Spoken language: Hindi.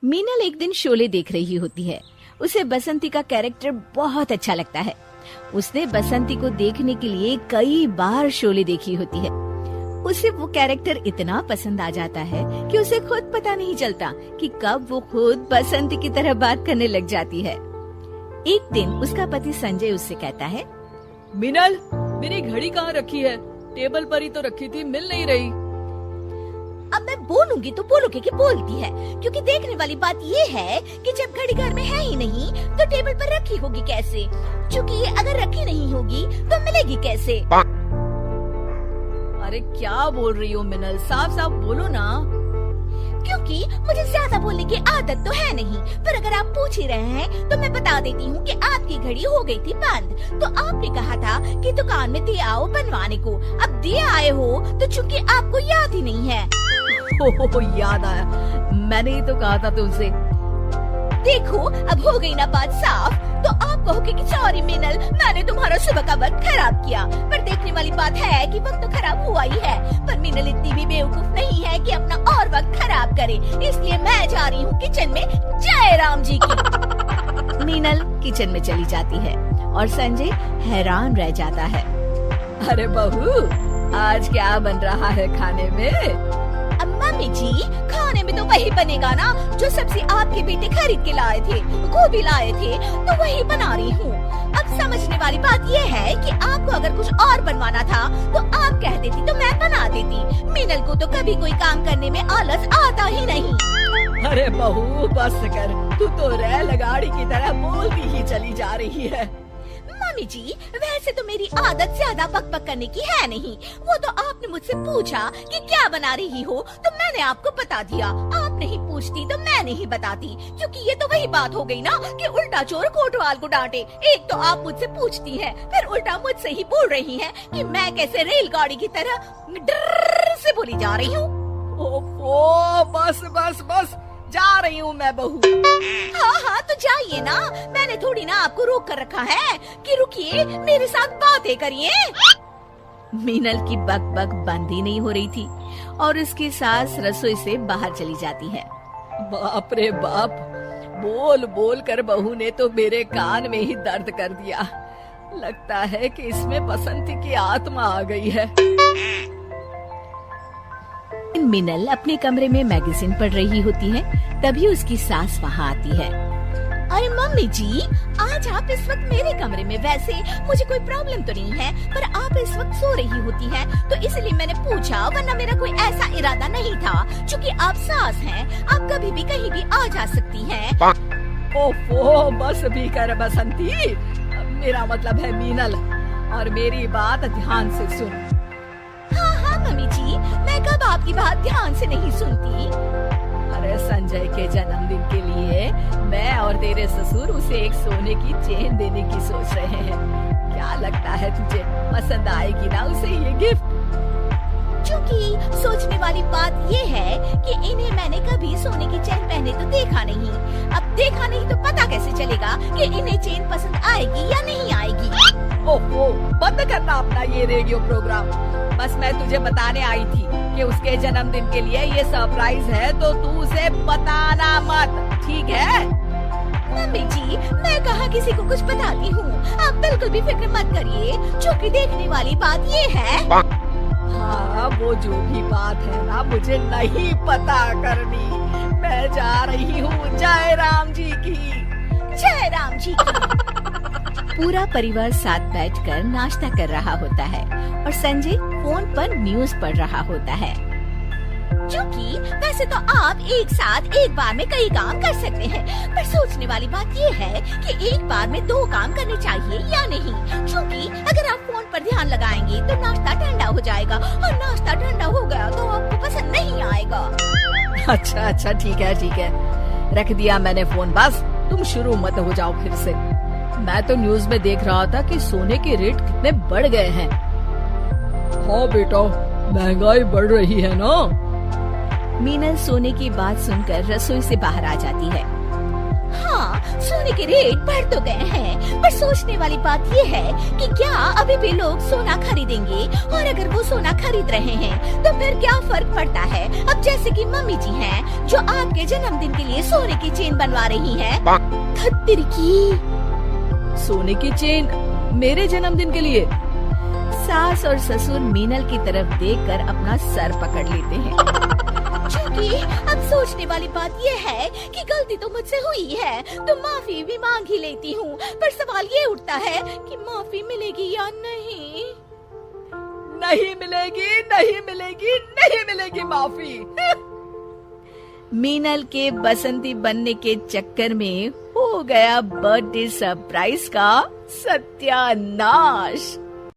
मीनल एक दिन शोले देख रही होती है। उसे बसंती का कैरेक्टर बहुत अच्छा लगता है। उसने बसंती को देखने के लिए कई बार शोले देखी होती है। उसे वो कैरेक्टर इतना पसंद आ जाता है कि उसे खुद पता नहीं चलता कि कब वो खुद बसंती की तरह बात करने लग जाती है। एक दिन उसका पति संजय उससे कहता है, मीनल, मेरी घड़ी कहाँ रखी है? टेबल पर ही तो रखी थी, मिल नहीं रही। अब मैं बोलूंगी तो बोलोगे कि बोलती है, क्योंकि देखने वाली बात ये है कि जब घड़ी घर में है ही नहीं तो टेबल पर रखी होगी कैसे? क्योंकि अगर रखी नहीं होगी तो मिलेगी कैसे? अरे क्या बोल रही हो मिनल, साफ साफ बोलो ना। क्योंकि मुझे ज्यादा बोलने की आदत तो है नहीं, पर अगर आप पूछ ही रहे हैं तो मैं बता देती हूँ कि आपकी घड़ी हो गई थी बंद। तो आपने कहा था कि दुकान में दे आओ बनवाने को। अब दे आए हो तो चूंकि आपको याद ही नहीं है। हो याद आया, मैंने ही तो कहा था तुमसे। देखो अब हो गई ना बात साफ। तो आप कहोगे कि सॉरी मिनल, मैंने तुम्हारा सुबह का वक्त खराब किया। पर देखने वाली बात है कि वक्त तो खराब हुआ ही है, पर मिनल इतनी भी बेवकूफ नहीं है कि अपना और वक्त खराब करे। इसलिए मैं जा रही हूँ किचन में। जय राम जी की। मीनल किचन में चली जाती है और संजय हैरान रह जाता है। अरे बहू, आज क्या बन रहा है खाने में? मम्मी जी, खाने में तो वही बनेगा ना जो सब्जी आपके बेटे खरीद के लाए थे, गोभी लाए थे, तो वही बना रही हूँ। अब समझने वाली बात ये है कि आपको अगर कुछ और बनवाना था तो आप कह देती तो मैं बना देती। मीनल को तो कभी कोई काम करने में आलस आता ही नहीं। अरे बहू बस कर, तू तो रेल गाड़ी की तरह बोलती ही चली जा रही है। मम्मी जी, वैसे तो मेरी आदत ज्यादा बकबक करने की है नहीं। वो तो आपने मुझसे पूछा कि क्या बना रही हो तो मैंने आपको बता दिया। आप नहीं पूछती तो मैं नहीं बताती, क्योंकि ये तो वही बात हो गई ना कि उल्टा चोर कोतवाल को डांटे। एक तो आप मुझसे पूछती हैं, फिर उल्टा मुझसे ही बोल रही हैं कि मैं कैसे रेलगाड़ी की तरह डर से बोली जा रही हूँ। ओफो, बस बस बस, जा रही हूँ मैं बहू। हाँ तो जाइए ना, मैंने थोड़ी ना आपको रोक कर रखा है कि रुकिए मेरे साथ बातें करिए। मीनल की बक बक बंद ही नहीं हो रही थी और उसकी सास रसोई से बाहर चली जाती है। बाप रे बाप, बोल बोल कर बहू ने तो मेरे कान में ही दर्द कर दिया। लगता है कि इसमें बसंती की आत्मा आ गई है। मिनल अपने कमरे में मैगजीन पढ़ रही होती है, तभी उसकी सास वहाँ आती है। अरे मम्मी जी, आज आप इस वक्त मेरे कमरे में, वैसे मुझे कोई प्रॉब्लम तो नहीं है, पर आप इस वक्त सो रही होती हैं, तो इसलिए मैंने पूछा, वरना मेरा कोई ऐसा इरादा नहीं था। क्योंकि आप सास हैं, आप कभी भी कहीं भी आ जा सकती हैं। ओफो, बस भी कर बसंती, मेरा मतलब है मीनल, और मेरी बात ध्यान से सुन। हाँ मम्मी जी, मैं कब आपकी बात ध्यान से नहीं सुनती। अरे संजय के जन्मदिन के लिए मैं और तेरे ससुर उसे एक सोने की चेन देने की सोच रहे हैं। क्या लगता है तुझे, पसंद आएगी ना उसे ये गिफ्ट? क्योंकि सोचने वाली बात ये है कि इन्हें मैंने कभी सोने की चेन पहने तो देखा नहीं। अब देखा नहीं तो पता कैसे चलेगा कि इन्हें चेन पसंद आएगी या नहीं आएगी। ओहो, बंद करना अपना ये रेडियो प्रोग्राम। बस मैं तुझे बताने आई थी कि उसके जन्मदिन के लिए ये सरप्राइज है, तो तू उसे बताना मत, ठीक है? मम्मी जी, मैं कहाँ किसी को कुछ बताती हूँ, आप बिल्कुल भी फिक्र मत करिए। क्योंकि देखने वाली बात ये है। हाँ, वो जो भी बात है ना, मुझे नहीं पता करनी। मैं जा रही हूँ। जय राम जी की। जय राम जी की। पूरा परिवार साथ बैठकर नाश्ता कर रहा होता है और संजय फोन पर न्यूज़ पढ़ रहा होता है। क्योंकि वैसे तो आप एक साथ एक बार में कई काम कर सकते हैं, पर सोचने वाली बात ये है कि एक बार में 2 काम करने चाहिए या नहीं। क्योंकि अगर आप फोन पर ध्यान लगाएंगे तो नाश्ता ठंडा हो जाएगा, और नाश्ता ठंडा हो गया तो आपको पसंद नहीं आएगा। अच्छा ठीक है, रख दिया मैंने फोन। बस तुम शुरू मत हो जाओ फिर से। मैं तो न्यूज में देख रहा था कि सोने के रेट कितने बढ़ गए हैं। हाँ बेटा, महंगाई बढ़ रही है ना। मीनल सोने की बात सुनकर रसोई से बाहर आ जाती है। हाँ, सोने के रेट बढ़ तो गए हैं, पर सोचने वाली बात ये है कि क्या अभी भी लोग सोना खरीदेंगे, और अगर वो सोना खरीद रहे हैं तो फिर क्या फर्क पड़ता है। अब जैसे कि मम्मी जी हैं जो आपके जन्मदिन के लिए सोने की चेन बनवा रही हैं। खत्तिर की सोने की चेन मेरे जन्मदिन के लिए? सास और ससुर मीनल की तरफ देखकर अपना सर पकड़ लेते हैं। क्योंकि अब सोचने वाली बात ये है कि गलती तो मुझसे हुई है, तो माफी भी मांग ही लेती हूँ, पर सवाल ये उठता है कि माफी मिलेगी या नहीं। नहीं मिलेगी, नहीं मिलेगी, नहीं मिलेगी माफी। मीनल के बसंती बनने के चक्कर में हो गया बर्थडे सरप्राइज का सत्यानाश।